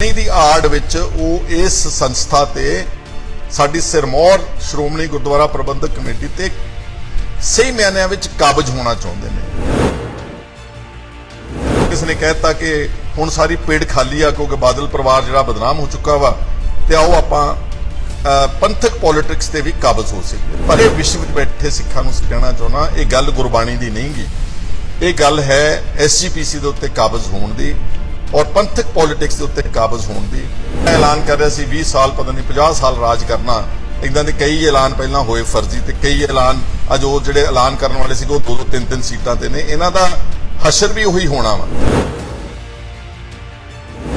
ਦੀ ਆੜ ਵਿੱਚ ਉਹ ਇਸ ਸੰਸਥਾ ਤੇ ਸਾਡੀ ਸਿਰਮੌਰ ਸ਼੍ਰੋਮਣੀ ਗੁਰਦੁਆਰਾ ਪ੍ਰਬੰਧਕ ਕਮੇਟੀ ਤੇ ਸਹੀ ਮਾਇਨਿਆਂ ਵਿੱਚ ਕਾਬਜ ਹੋਣਾ ਚਾਹੁੰਦੇ ਨੇ। ਕਿਸ ਨੇ ਕਹਿਤਾ ਕਿ ਹੁਣ ਸਾਰੀ ਪੇੜ ਖਾਲੀ ਆ ਕਿਉਂਕਿ ਬਾਦਲ ਪਰਿਵਾਰ ਜਿਹੜਾ ਬਦਨਾਮ ਹੋ ਚੁੱਕਾ ਵਾ ਤੇ ਆਓ ਆਪਾਂ ਪੰਥਕ ਪੋਲਿਟਿਕਸ ਤੇ ਵੀ ਕਾਬਜ ਹੋ ਸਕੀਏ। ਪਰ ਇਹ ਵਿਸ਼ਵ ਵਿੱਚ ਬੈਠੇ ਸਿੱਖਾਂ ਨੂੰ ਕਹਿਣਾ ਚਾਹੁੰਦਾ, ਇਹ ਗੱਲ ਗੁਰਬਾਣੀ ਦੀ ਨਹੀਂ ਗੀ, ਇਹ ਗੱਲ ਹੈ SGPC ਦੇ ਉੱਤੇ ਕਾਬਜ ਹੋਣ ਦੀ और पंथक पॉलिटिक्स के उत्ते काबज होने की। मैं ऐलान कर रहा सी 20 साल पता नहीं 50 साल राज करना, इदां दे कई ऐलान पहला होए फर्जी ते कई ऐलान अज वो जिहड़े ऐलान करने वाले सी 2-2 3-3 सीटां ते ने, इन्हां दा हशर भी उही होना वा।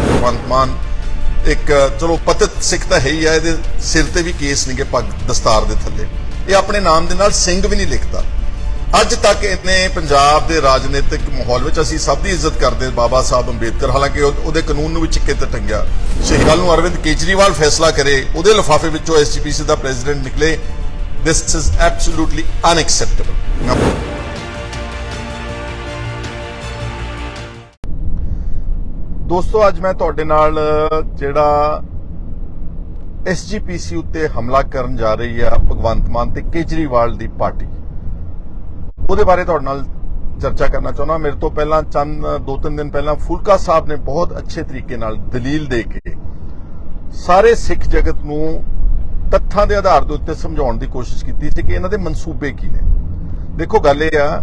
भगवंत मान एक चलो पतित सिख तां है ही है, इहदे सिर ते भी केस नहीं के पग दस्तार दे थल्ले, ये अपने नाम दे नाल सिंह भी नहीं लिखता। ਅੱਜ ਤੱਕ ਇਹਨੇ ਪੰਜਾਬ ਦੇ ਰਾਜਨੀਤਿਕ ਮਾਹੌਲ ਵਿੱਚ ਅਸੀਂ ਸਭ ਦੀ ਇੱਜ਼ਤ ਕਰਦੇ ਬਾਬਾ ਸਾਹਿਬ ਅੰਬੇਦਕਰ, ਹਾਲਾਂਕਿ ਉਹਦੇ ਕਾਨੂੰਨ ਨੂੰ ਵੀ ਚਿੱਕੇ ਤੇ ਟੰਗਿਆ। ਸਹੀ ਗੱਲ ਨੂੰ ਅਰਵਿੰਦ ਕੇਜਰੀਵਾਲ ਫੈਸਲਾ ਕਰੇ, ਉਹਦੇ ਲਿਫਾਫੇ ਵਿੱਚੋਂ SGPC ਦਾ ਪ੍ਰੈਜ਼ੀਡੈਂਟ ਨਿਕਲੇ, ਦਿਸ ਇਜ਼ ਐਬਸੋਲੂਟਲੀ ਅਨਐਕਸੈਪਟੇਬਲ। ਦੋਸਤੋ, ਅੱਜ ਮੈਂ ਤੁਹਾਡੇ ਨਾਲ ਜਿਹੜਾ SGPC ਉੱਤੇ ਹਮਲਾ ਕਰਨ ਜਾ ਰਹੀ ਆ ਭਗਵੰਤ ਮਾਨ ਤੇ ਕੇਜਰੀਵਾਲ ਦੀ ਪਾਰਟੀ, ਉਹਦੇ ਬਾਰੇ ਤੁਹਾਡੇ ਨਾਲ ਚਰਚਾ ਕਰਨਾ ਚਾਹੁੰਦਾ। ਮੇਰੇ ਤੋਂ ਪਹਿਲਾਂ 2-3 ਦਿਨ ਪਹਿਲਾਂ ਫੂਲਕਾ ਸਾਹਿਬ ਨੇ ਬਹੁਤ ਅੱਛੇ ਤਰੀਕੇ ਨਾਲ ਦਲੀਲ ਦੇ ਕੇ ਸਾਰੇ ਸਿੱਖ ਜਗਤ ਨੂੰ ਤੱਥਾਂ ਦੇ ਆਧਾਰ ਦੇ ਉੱਤੇ ਸਮਝਾਉਣ ਦੀ ਕੋਸ਼ਿਸ਼ ਕੀਤੀ ਸੀ ਕਿ ਇਹਨਾਂ ਦੇ ਮਨਸੂਬੇ ਕੀ ਨੇ। ਦੇਖੋ, ਗੱਲ ਇਹ ਆ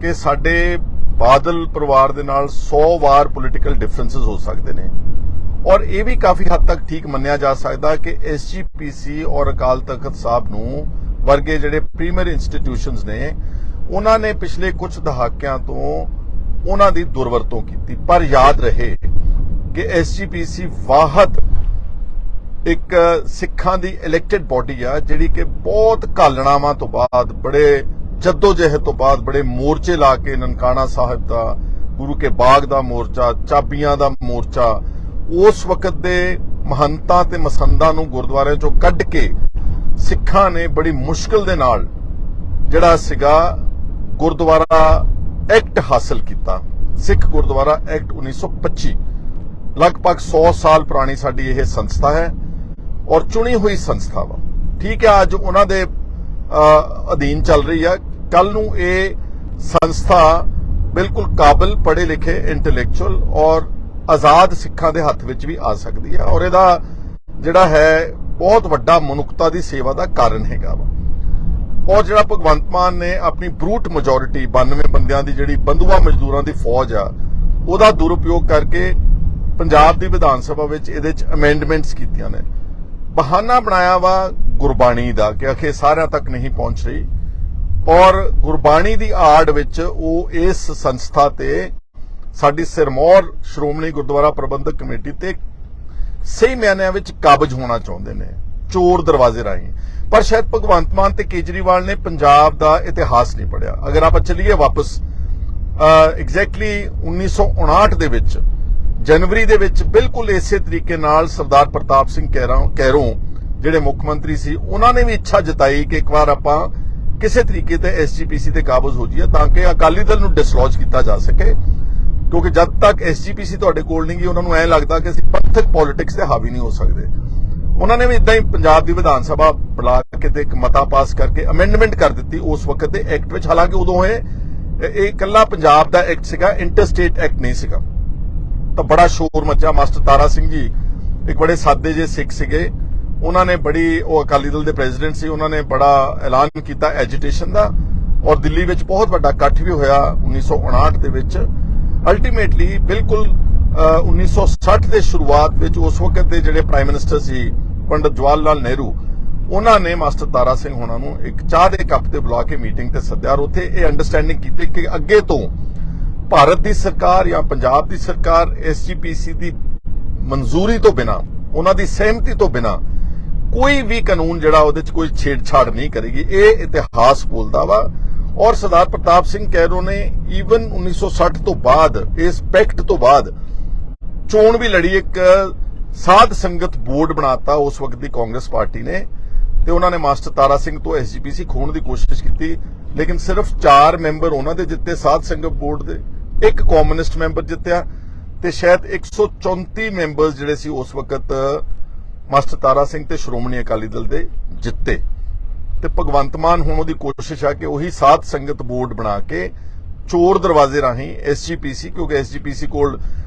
ਕਿ ਸਾਡੇ ਬਾਦਲ ਪਰਿਵਾਰ ਦੇ ਨਾਲ 100 ਵਾਰ ਪੋਲੀਟੀਕਲ ਡਿਫਰੈਂਸਸ ਹੋ ਸਕਦੇ ਨੇ, ਔਰ ਇਹ ਵੀ ਕਾਫੀ ਹੱਦ ਤੱਕ ਠੀਕ ਮੰਨਿਆ ਜਾ ਸਕਦਾ ਕਿ SGPC ਔਰ ਅਕਾਲ ਤਖਤ ਸਾਹਿਬ ਨੂੰ ਵਰਗੇ ਜਿਹੜੇ ਪ੍ਰੀਮੀਅਰ ਇੰਸਟੀਟਿਊਸ਼ਨਸ ਨੇ, ਉਹਨਾਂ ਨੇ ਪਿਛਲੇ ਕੁਝ ਦਹਾਕਿਆਂ ਤੋਂ ਉਹਨਾਂ ਦੀ ਦੁਰਵਰਤੋਂ ਕੀਤੀ। ਪਰ ਯਾਦ ਰਹੇ ਕਿ SGPC ਵਾਹਦ ਇੱਕ ਸਿੱਖਾਂ ਦੀ ਇਲੈਕਟਿਡ ਬਾਡੀ ਆ ਜਿਹੜੀ ਕਿ ਬਹੁਤ ਘਾਲਣਾਵਾਂ ਤੋਂ ਬਾਅਦ, ਬੜੇ ਜੱਦੋ-ਜਹਿਦ ਤੋਂ ਬਾਅਦ, ਬੜੇ ਮੋਰਚੇ ਲਾ ਕੇ ਨਨਕਾਣਾ ਸਾਹਿਬ ਦਾ, ਗੁਰੂ ਕੇ ਬਾਗ ਦਾ ਮੋਰਚਾ, ਚਾਬੀਆਂ ਦਾ ਮੋਰਚਾ, ਉਸ ਵਕਤ ਦੇ ਮਹੰਤਾਂ ਤੇ ਮਸੰਦਾਂ ਨੂੰ ਗੁਰਦੁਆਰਿਆਂ ਚੋਂ ਕੱਢ ਕੇ ਸਿੱਖਾਂ ਨੇ ਬੜੀ ਮੁਸ਼ਕਲ ਦੇ ਨਾਲ ਜਿਹੜਾ ਸੀਗਾ ਗੁਰਦੁਆਰਾ ਐਕਟ ਹਾਸਲ ਕੀਤਾ, ਸਿੱਖ ਗੁਰਦੁਆਰਾ ਐਕਟ 1925। ਲਗਭਗ 100 ਸਾਲ ਪੁਰਾਣੀ ਸਾਡੀ ਇਹ ਸੰਸਥਾ ਹੈ ਔਰ ਚੁਣੀ ਹੋਈ ਸੰਸਥਾ ਵਾ। ਠੀਕ ਹੈ, ਅੱਜ ਉਹਨਾਂ ਦੇ ਅਧੀਨ ਚੱਲ ਰਹੀ ਆ, ਕੱਲ ਨੂੰ ਇਹ ਸੰਸਥਾ ਬਿਲਕੁਲ ਕਾਬਲ, ਪੜ੍ਹੇ ਲਿਖੇ, ਇੰਟੈਲੈਕਚੁਅਲ ਔਰ ਆਜ਼ਾਦ ਸਿੱਖਾਂ ਦੇ ਹੱਥ ਵਿੱਚ ਵੀ ਆ ਸਕਦੀ ਹੈ, ਔਰ ਇਹਦਾ ਜਿਹੜਾ ਹੈ ਬਹੁਤ ਵੱਡਾ ਮਨੁੱਖਤਾ ਦੀ ਸੇਵਾ ਦਾ ਕਾਰਨ ਹੈਗਾ ਵਾ। ਔਰ ਜਿਹੜਾ ਭਗਵੰਤ ਮਾਨ ਨੇ ਆਪਣੀ ਬਰੂਟ ਮੈਜੋਰਿਟੀ 92 ਬੰਦਿਆਂ ਦੀ ਜਿਹੜੀ ਬੰਧੂਆ ਮਜ਼ਦੂਰਾਂ ਦੀ ਫੌਜ ਆ, ਉਹਦਾ ਦੁਰਉਪਯੋਗ ਕਰਕੇ ਪੰਜਾਬ ਦੀ ਵਿਧਾਨ ਸਭਾ ਵਿੱਚ ਇਹਦੇ ਚ ਅਮੈਂਡਮੈਂਟਸ ਕੀਤੀਆਂ ਨੇ। ਬਹਾਨਾ ਬਣਾਇਆ ਵਾ ਗੁਰਬਾਣੀ ਦਾ ਕਿ ਅਖੇ ਸਾਰਿਆਂ ਤੱਕ ਨਹੀਂ ਪਹੁੰਚ ਰਹੀ, ਔਰ ਗੁਰਬਾਣੀ ਦੀ ਆੜ ਵਿੱਚ ਉਹ ਇਸ ਸੰਸਥਾ ਤੇ ਸਾਡੀ ਸਿਰਮੌਰ ਸ਼੍ਰੋਮਣੀ ਗੁਰਦੁਆਰਾ ਪ੍ਰਬੰਧਕ ਕਮੇਟੀ ਤੇ ਸਹੀ ਮਾਇਨਿਆਂ ਵਿੱਚ ਕਾਬਜ ਹੋਣਾ ਚਾਹੁੰਦੇ ਨੇ, ਚੋਰ ਦਰਵਾਜ਼ੇ ਰਾਹੀਂ। ਪਰ ਸ਼ਾਇਦ ਭਗਵੰਤ ਮਾਨ ਤੇ ਕੇਜਰੀਵਾਲ ਨੇ ਪੰਜਾਬ ਦਾ ਇਤਿਹਾਸ ਨਹੀਂ ਪੜ੍ਹਿਆ। ਅਗਰ ਆਪਾਂ ਚੱਲੀਏ ਵਾਪਸ ਐਗਜ਼ੈਕਟਲੀ 1959 ਦੇ ਵਿੱਚ ਜਨਵਰੀ ਦੇ ਵਿੱਚ ਬਿਲਕੁਲ ਇਸੇ ਤਰੀਕੇ ਨਾਲ ਸਰਦਾਰ ਪ੍ਰਤਾਪ ਸਿੰਘ ਕੈਰੋਂ ਜਿਹੜੇ ਮੁੱਖ ਮੰਤਰੀ ਸੀ, ਉਹਨਾਂ ਨੇ ਵੀ ਇੱਛਾ ਜਤਾਈ ਕਿ ਇੱਕ ਵਾਰ ਆਪਾਂ ਕਿਸੇ ਤਰੀਕੇ ਤੇ SGPC ਤੇ ਕਾਬਜ ਹੋ ਜਾਈਏ ਤਾਂ ਕਿ ਅਕਾਲੀ ਦਲ ਨੂੰ ਡਿਸਲੌਜ ਕੀਤਾ ਜਾ ਸਕੇ, ਕਿਉਂਕਿ ਜਦ ਤੱਕ SGPC ਤੁਹਾਡੇ ਕੋਲ ਨਹੀਂ ਗਈ ਉਹਨਾਂ ਨੂੰ ਐਂ ਲੱਗਦਾ ਕਿ ਅਸੀਂ ਪੰਥਕ ਪੋਲਿਟਿਕਸ ਤੇ ਹਾਵੀ ਨਹੀਂ ਹੋ ਸਕਦੇ। ਉਹਨਾਂ ਨੇ ਵੀ ਇਦਾਂ ਹੀ ਪੰਜਾਬ ਦੀ ਵਿਧਾਨ ਸਭਾ ਬੁਲਾ ਕੇ ਤੇ ਇੱਕ ਮਤਾ ਪਾਸ ਕਰਕੇ ਅਮੈਂਡਮੈਂਟ ਕਰ ਦਿੱਤੀ ਉਸ ਵਕਤ ਦੇ ਐਕਟ ਵਿੱਚ। ਹਾਲਾਂਕਿ ਉਦੋਂ ਇਹ ਇਕੱਲਾ ਪੰਜਾਬ ਦਾ ਐਕਟ ਸੀਗਾ, ਇੰਟਰਸਟੇਟ ਐਕਟ ਨਹੀਂ ਸੀਗਾ। ਤਾਂ ਬੜਾ ਸ਼ੋਰ ਮੱਚਾ। ਮਾਸਟਰ ਤਾਰਾ ਸਿੰਘ ਜੀ ਇੱਕ ਬੜੇ ਸਾਦੇ ਜਿਹੇ ਸਿੱਖ ਸੀਗੇ, ਉਹਨਾਂ ਨੇ ਬੜੀ, ਉਹ ਅਕਾਲੀ ਦਲ ਦੇ ਪ੍ਰੈਜ਼ੀਡੈਂਟ ਸੀ, ਉਹਨਾਂ ਨੇ ਬੜਾ ਐਲਾਨ ਕੀਤਾ ਐਜੀਟੇਸ਼ਨ ਦਾ, ਔਰ ਦਿੱਲੀ ਵਿੱਚ ਬਹੁਤ ਵੱਡਾ ਇਕੱਠ ਵੀ ਹੋਇਆ 1959 ਦੇ ਵਿੱਚ। ਅਲਟੀਮੇਟਲੀ ਬਿਲਕੁਲ 1960 ਦੇ ਸ਼ੁਰੂਆਤ ਵਿੱਚ ਉਸ ਵਕਤ ਦੇ ਜਿਹੜੇ ਪ੍ਰਾਈਮ ਮਿਨਿਸਟਰ ਸੀ ਪੰਡਿਤ ਜਵਾਹਰ ਲਾਲ ਨਹਿਰੂ, ਉਹਨਾਂ ਨੇ ਮਾਸਟਰ ਤਾਰਾ ਸਿੰਘ ਹੋਣਾ ਨੂੰ ਇੱਕ ਚਾਹ ਦੇ ਕੱਪ ਤੇ ਬੁਲਾ ਕੇ ਮੀਟਿੰਗ ਤੇ ਸੱਦਿਆ, ਔਰ ਉੱਥੇ ਇਹ ਅੰਡਰਸਟੈਂਡਿੰਗ ਕੀਤੀ ਕਿ ਅੱਗੇ ਤੋਂ ਭਾਰਤ ਦੀ ਸਰਕਾਰ ਜਾਂ ਪੰਜਾਬ ਦੀ ਸਰਕਾਰ SGPC ਦੀ ਮਨਜ਼ੂਰੀ ਤੋਂ ਬਿਨਾਂ, ਉਹਨਾਂ ਦੀ ਸਹਿਮਤੀ ਤੋਂ ਬਿਨਾਂ ਕੋਈ ਵੀ ਕਾਨੂੰਨ ਜਿਹੜਾ ਉਹਦੇ ਚ ਕੋਈ ਛੇੜਛਾੜ ਨਹੀਂ ਕਰੇਗੀ। ਇਹ ਇਤਿਹਾਸ ਬੋਲਦਾ ਵਾ। ਔਰ ਸਰਦਾਰ ਪ੍ਰਤਾਪ ਸਿੰਘ ਕੈਰੋਂ ਨੇ ਈਵਨ 1960 ਤੋਂ ਬਾਅਦ, ਇਸ ਪੈਕਟ ਤੋਂ ਬਾਅਦ ਚੋਣ ਵੀ ਲੜੀ, ਇੱਕ ਸਾਧ ਸੰਗਤ ਬੋਰਡ ਬਣਾਤਾ ਉਸ ਵਕਤ ਦੀ ਕਾਂਗਰਸ ਪਾਰਟੀ ਨੇ, ਤੇ ਉਹਨਾਂ ਨੇ ਮਾਸਟਰ ਤਾਰਾ ਸਿੰਘ ਤੋਂ SGPC ਖੋਣ ਦੀ ਕੋਸ਼ਿਸ਼ ਕੀਤੀ, ਲੇਕਿਨ ਸਿਰਫ 4 ਮੈਂਬਰ ਉਹਨਾਂ ਦੇ ਜਿੱਤੇ ਸਾਧ ਸੰਗਤ ਬੋਰਡ ਦੇ, ਇੱਕ ਕਮਿਊਨਿਸਟ ਮੈਂਬਰ ਜਿੱਤਿਆ ਤੇ ਸ਼ਾਇਦ 134 ਮੈਂਬਰਸ ਜਿਹੜੇ ਸੀ ਉਸ ਵਕਤ ਮਾਸਟਰ ਤਾਰਾ ਸਿੰਘ ਤੇ ਸ਼੍ਰੋਮਣੀ ਅਕਾਲੀ ਦਲ ਦੇ ਜਿੱਤੇ। ਤੇ ਭਗਵੰਤ ਮਾਨ ਹੁਣ ਉਹਦੀ ਕੋਸ਼ਿਸ਼ ਆ ਕਿ ਉਹੀ ਸਾਧ ਸੰਗਤ ਬੋਰਡ ਬਣਾ ਕੇ ਚੋਰ ਦਰਵਾਜ਼ੇ ਰਾਹੀਂ ਐਸਜੀਪੀਸੀ, ਕਿਉਂਕਿ ਐਸਜੀਪੀਸੀ ਕੋਲ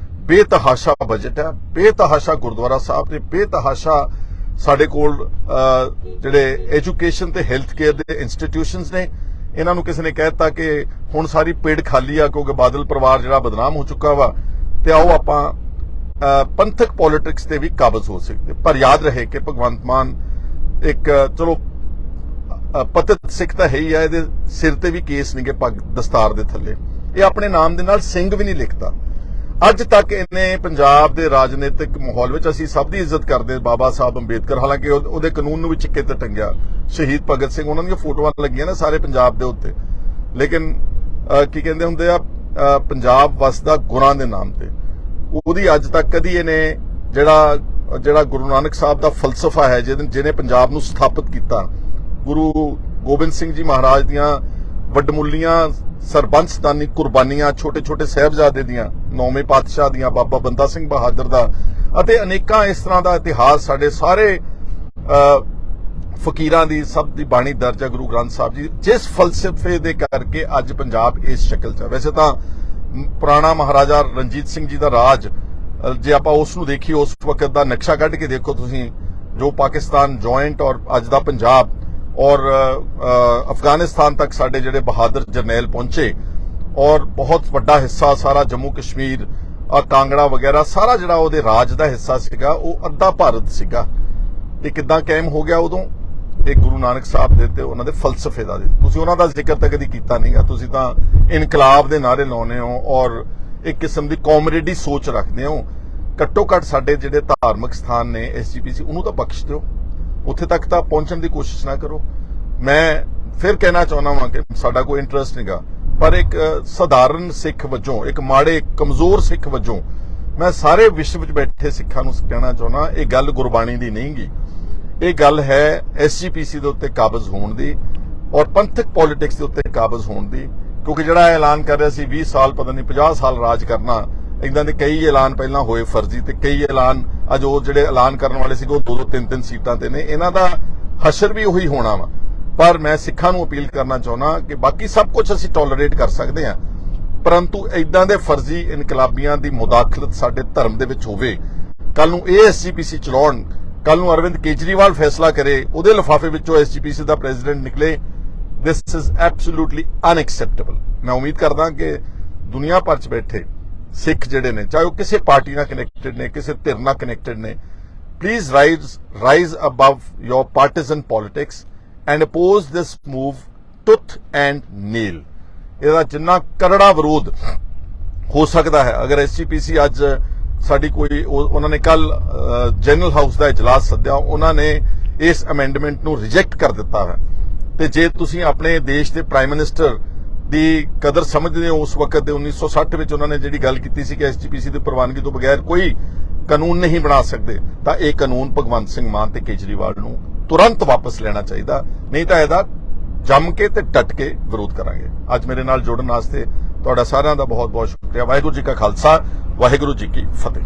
ਬੇਤਹਾਸ਼ਾ ਬਜਟ ਹੈ, ਬੇਤਹਾਸ਼ਾ ਗੁਰਦੁਆਰਾ ਸਾਹਿਬ ਤੇ ਬੇਤਹਾਸ਼ਾ ਸਾਡੇ ਕੋਲ ਜਿਹੜੇ ਐਜੂਕੇਸ਼ਨ ਤੇ ਹੈਲਥ ਕੇਅਰ ਦੇ ਇੰਸਟੀਟਿਊਸ਼ਨਸ ਨੇ। ਇਹਨਾਂ ਨੂੰ ਕਿਸੇ ਨੇ ਕਹਿਤਾ ਕਿ ਹੁਣ ਸਾਰੀ ਪੇੜ ਖਾਲੀ ਆ ਕਿਉਂਕਿ ਬਾਦਲ ਪਰਿਵਾਰ ਜਿਹੜਾ ਬਦਨਾਮ ਹੋ ਚੁੱਕਾ ਵਾ, ਤੇ ਆਓ ਆਪਾਂ ਪੰਥਕ ਪੋਲਿਟਿਕਸ ਤੇ ਵੀ ਕਾਬਜ਼ ਹੋ ਸਕਦੇ। ਪਰ ਯਾਦ ਰਹੇ ਕਿ ਭਗਵੰਤ ਮਾਨ ਇੱਕ ਚਲੋ ਪਤਿਤ ਸਿੱਖ ਤਾਂ ਹੈ ਹੀ ਆ, ਇਹਦੇ ਸਿਰ ਤੇ ਵੀ ਕੇਸ ਨਹੀਂਗੇ ਪੱਗ ਦਸਤਾਰ ਦੇ ਥੱਲੇ, ਇਹ ਆਪਣੇ ਨਾਮ ਦੇ ਨਾਲ ਸਿੰਘ ਵੀ ਨਹੀਂ ਲਿਖਦਾ। ਅੱਜ ਤੱਕ ਇਹਨੇ ਪੰਜਾਬ ਦੇ ਰਾਜਨੀਤਿਕ ਮਾਹੌਲ ਵਿੱਚ, ਅਸੀਂ ਸਭ ਦੀ ਇੱਜ਼ਤ ਕਰਦੇ ਬਾਬਾ ਸਾਹਿਬ ਅੰਬੇਦਕਰ, ਹਾਲਾਂਕਿ ਉਹਦੇ ਕਾਨੂੰਨ ਨੂੰ ਵੀ ਚਿੱਕੇ ਤੇ ਟੰਗਿਆ, ਸ਼ਹੀਦ ਭਗਤ ਸਿੰਘ, ਉਹਨਾਂ ਦੀਆਂ ਫੋਟੋਆਂ ਲੱਗੀਆਂ ਨਾ ਸਾਰੇ ਪੰਜਾਬ ਦੇ ਉੱਤੇ, ਲੇਕਿਨ ਕੀ ਕਹਿੰਦੇ ਹੁੰਦੇ ਆ, ਪੰਜਾਬ ਵਸਦਾ ਗੁਰਾਂ ਦੇ ਨਾਮ ਤੇ। ਉਹਦੀ ਅੱਜ ਤੱਕ ਕਦੀ ਇਹਨੇ ਜਿਹੜਾ ਗੁਰੂ ਨਾਨਕ ਸਾਹਿਬ ਦਾ ਫਲਸਫਾ ਹੈ ਜਿਹਨੇ ਪੰਜਾਬ ਨੂੰ ਸਥਾਪਿਤ ਕੀਤਾ, ਗੁਰੂ ਗੋਬਿੰਦ ਸਿੰਘ ਜੀ ਮਹਾਰਾਜ ਦੀਆਂ ਵੱਡਮੁੱਲੀਆਂ ਸਰਬੰਸਦਾਨੀ ਕੁਰਬਾਨੀਆਂ, ਛੋਟੇ ਛੋਟੇ ਸਾਹਿਬਜ਼ਾਦੇ ਦੀਆਂ, 9ਵੇਂ ਪਾਤਸ਼ਾਹ ਦੀਆਂ, ਬਾਬਾ ਬੰਦਾ ਸਿੰਘ ਬਹਾਦਰ ਦਾ ਅਤੇ ਅਨੇਕਾਂ ਇਸ ਤਰ੍ਹਾਂ ਦਾ ਇਤਿਹਾਸ, ਸਾਡੇ ਸਾਰੇ ਫਕੀਰਾਂ ਦੀ ਸਭ ਦੀ ਬਾਣੀ ਦਰਜ ਹੈ ਗੁਰੂ ਗ੍ਰੰਥ ਸਾਹਿਬ ਜੀ, ਜਿਸ ਫਲਸਫੇ ਦੇ ਕਰਕੇ ਅੱਜ ਪੰਜਾਬ ਇਸ ਸ਼ਕਲ 'ਚ ਹੈ। ਵੈਸੇ ਤਾਂ ਪੁਰਾਣਾ ਮਹਾਰਾਜਾ ਰਣਜੀਤ ਸਿੰਘ ਜੀ ਦਾ ਰਾਜ, ਜੇ ਆਪਾਂ ਉਸ ਨੂੰ ਦੇਖੀਏ, ਉਸ ਵਕਤ ਦਾ ਨਕਸ਼ਾ ਕੱਢ ਕੇ ਦੇਖੋ ਤੁਸੀਂ, ਜੋ ਪਾਕਿਸਤਾਨ ਜੁਆਇੰਟ ਔਰ ਅੱਜ ਦਾ ਪੰਜਾਬ ਔਰ ਅਫਗਾਨਿਸਤਾਨ ਤੱਕ ਸਾਡੇ ਜਿਹੜੇ ਬਹਾਦਰ ਜਰਨੈਲ ਪਹੁੰਚੇ, ਔਰ ਬਹੁਤ ਵੱਡਾ ਹਿੱਸਾ ਸਾਰਾ ਜੰਮੂ ਕਸ਼ਮੀਰ, ਕਾਂਗੜਾ ਵਗੈਰਾ ਸਾਰਾ ਜਿਹੜਾ ਉਹਦੇ ਰਾਜ ਦਾ ਹਿੱਸਾ ਸੀਗਾ, ਉਹ ਅੱਧਾ ਭਾਰਤ ਸੀਗਾ। ਇਹ ਕਿੱਦਾਂ ਕਾਇਮ ਹੋ ਗਿਆ ਉਦੋਂ? ਇਹ ਗੁਰੂ ਨਾਨਕ ਸਾਹਿਬ ਦੇ ਤੇ ਉਹਨਾਂ ਦੇ ਫਲਸਫੇ ਦਾ। ਤੁਸੀਂ ਉਹਨਾਂ ਦਾ ਜ਼ਿਕਰ ਤਾਂ ਕਦੀ ਕੀਤਾ ਨਹੀਂਗਾ, ਤੁਸੀਂ ਤਾਂ ਇਨਕਲਾਬ ਦੇ ਨਾਅਰੇ ਲਾਉਂਦੇ ਹੋ ਔਰ ਇੱਕ ਕਿਸਮ ਦੀ ਕਾਮਰੇਡੀ ਸੋਚ ਰੱਖਦੇ ਹੋ। ਘੱਟੋ ਘੱਟ ਸਾਡੇ ਜਿਹੜੇ ਧਾਰਮਿਕ ਸਥਾਨ ਨੇ ਐਸਜੀਪੀਸੀ, ਉਹਨੂੰ ਤਾਂ ਬਖਸ਼ ਦਿਓ, ਉੱਥੇ ਤੱਕ ਤਾਂ ਪਹੁੰਚਣ ਦੀ ਕੋਸ਼ਿਸ਼ ਨਾ ਕਰੋ। ਮੈਂ ਫਿਰ ਕਹਿਣਾ ਚਾਹੁੰਦਾ ਹਾਂ ਕਿ ਸਾਡਾ ਕੋਈ ਇੰਟਰਸਟ ਨਹੀਂਗਾ, ਪਰ ਇੱਕ ਸਧਾਰਨ ਸਿੱਖ ਵਜੋਂ, ਇੱਕ ਮਾੜੇ ਕਮਜ਼ੋਰ ਸਿੱਖ ਵਜੋਂ ਮੈਂ ਸਾਰੇ ਵਿਸ਼ਵ ਵਿੱਚ ਬੈਠੇ ਸਿੱਖਾਂ ਨੂੰ ਕਹਿਣਾ ਚਾਹੁੰਦਾ, ਇਹ ਗੱਲ ਗੁਰਬਾਣੀ ਦੀ ਨਹੀਂਗੀ, ਇਹ ਗੱਲ ਹੈ ਐਸਜੀਪੀਸੀ ਦੇ ਉੱਤੇ ਕਾਬਜ਼ ਹੋਣ ਦੀ ਔਰ ਪੰਥਕ ਪੋਲਿਟਿਕਸ ਦੇ ਉੱਤੇ ਕਾਬਜ਼ ਹੋਣ ਦੀ। ਕਿਉਂਕਿ ਜਿਹੜਾ ਐਲਾਨ ਕਰ ਰਿਹਾ ਸੀ 20 ਸਾਲ ਪਤਾ ਨਹੀਂ 50 ਸਾਲ ਰਾਜ ਕਰਨਾ, ਇਦਾਂ ਦੇ ਕਈ ਐਲਾਨ ਪਹਿਲਾਂ ਹੋਏ ਫਰਜ਼ੀ, ਤੇ ਕਈ ਐਲਾਨ ਅੱਜ ਉਹ ਜਿਹੜੇ ਐਲਾਨ ਕਰਨ ਵਾਲੇ ਸੀਗੇ ਉਹ 2-2 3-3 ਸੀਟਾਂ ਤੇ ਨੇ। ਇਹਨਾਂ ਦਾ ਹਸ਼ਰ ਵੀ ਉਹੀ ਹੋਣਾ ਵਾ। ਪਰ ਮੈਂ ਸਿੱਖਾਂ ਨੂੰ ਅਪੀਲ ਕਰਨਾ ਚਾਹੁੰਦਾ ਕਿ ਬਾਕੀ ਸਭ ਕੁਝ ਅਸੀਂ ਟੋਲਰੇਟ ਕਰ ਸਕਦੇ ਹਾਂ, ਪਰੰਤੂ ਇਦਾਂ ਦੇ ਫਰਜ਼ੀ ਇਨਕਲਾਬੀਆਂ ਦੀ ਮੁਦਾਖਲਤ ਸਾਡੇ ਧਰਮ ਦੇ ਵਿੱਚ ਹੋਵੇ, ਕੱਲ ਨੂੰ ਇਹ ਐਸਜੀਪੀਸੀ ਚਲਾਉਣ, ਕੱਲ ਨੂੰ ਅਰਵਿੰਦ ਕੇਜਰੀਵਾਲ ਫੈਸਲਾ ਕਰੇ, ਉਹਦੇ ਲਿਫਾਫੇ ਵਿੱਚੋਂ ਐਸਜੀਪੀਸੀ ਦਾ ਪ੍ਰੈਜ਼ੀਡੈਂਟ ਨਿਕਲੇ, ਦਿਸ ਇਜ਼ ਐਬਸੋਲੂਟਲੀ ਅਨਐਕਸੈਪਟੇਬਲ। ਮੈਂ ਉਮੀਦ ਕਰਦਾ ਕਿ ਦੁਨੀਆ ਭਰ 'ਚ ਬੈਠੇ ਸਿੱਖ ਜਿਹੜੇ ਨੇ, ਚਾਹੇ ਉਹ ਕਿਸੇ ਪਾਰਟੀ ਨਾਲ ਕਨੈਕਟਡ ਨੇ, ਕਿਸੇ ਧਿਰ ਨਾਲ ਕਨੈਕਟਡ ਨੇ, please rise above your partisan politics and oppose this move tooth and nail. ਇਹਦਾ ਜਿੰਨਾ ਕਰੜਾ ਵਿਰੋਧ ਹੋ ਸਕਦਾ ਹੈ, ਅਗਰ ਐਸਜੀਪੀਸੀ ਅੱਜ ਸਾਡੀ ਕੋਈ, ਉਹਨਾਂ ਨੇ ਕੱਲ ਜਨਰਲ ਹਾਊਸ ਦਾ ਇਜਲਾਸ ਸੱਦਿਆ, ਉਹਨਾਂ ਨੇ ਇਸ ਅਮੈਂਡਮੈਂਟ ਨੂੰ ਰਿਜੈਕਟ ਕਰ ਦਿੱਤਾ ਹੈ। ਤੇ ਜੇ ਤੁਸੀਂ ਆਪਣੇ ਦੇਸ਼ ਦੇ ਪ੍ਰਾਈਮ ਮਿਨਿਸਟਰ ਦੀ ਕਦਰ ਸਮਝਦੇ ਹੋ, ਉਸ ਵਕਤ ਦੇ 1960 ਵਿੱਚ ਉਹਨਾਂ ਨੇ ਜਿਹੜੀ ਗੱਲ ਕੀਤੀ ਸੀ ਕਿ ਐਸਜੀਪੀਸੀ ਦੀ ਪ੍ਰਵਾਨਗੀ ਤੋਂ ਬਗੈਰ ਕੋਈ ਕਾਨੂੰਨ ਨਹੀਂ ਬਣਾ ਸਕਦੇ, ਤਾਂ ਇਹ ਕਾਨੂੰਨ ਭਗਵੰਤ ਸਿੰਘ ਮਾਨ ਤੇ ਕੇਜਰੀਵਾਲ ਨੂੰ ਤੁਰੰਤ ਵਾਪਸ ਲੈਣਾ ਚਾਹੀਦਾ, ਨਹੀਂ ਤਾਂ ਇਹਦਾ ਜੰਮ ਕੇ ਤੇ ਡਟ ਕੇ ਵਿਰੋਧ ਕਰਾਂਗੇ। ਅੱਜ ਮੇਰੇ ਨਾਲ ਜੁੜਨ ਵਾਸਤੇ ਤੁਹਾਡਾ ਸਾਰਿਆਂ ਦਾ ਬਹੁਤ ਬਹੁਤ ਸ਼ੁਕਰੀਆ। ਵਾਹਿਗੁਰੂ ਜੀ ਕਾ ਖਾਲਸਾ, ਵਾਹਿਗੁਰੂ ਜੀ ਕੀ ਫਤਿਹ।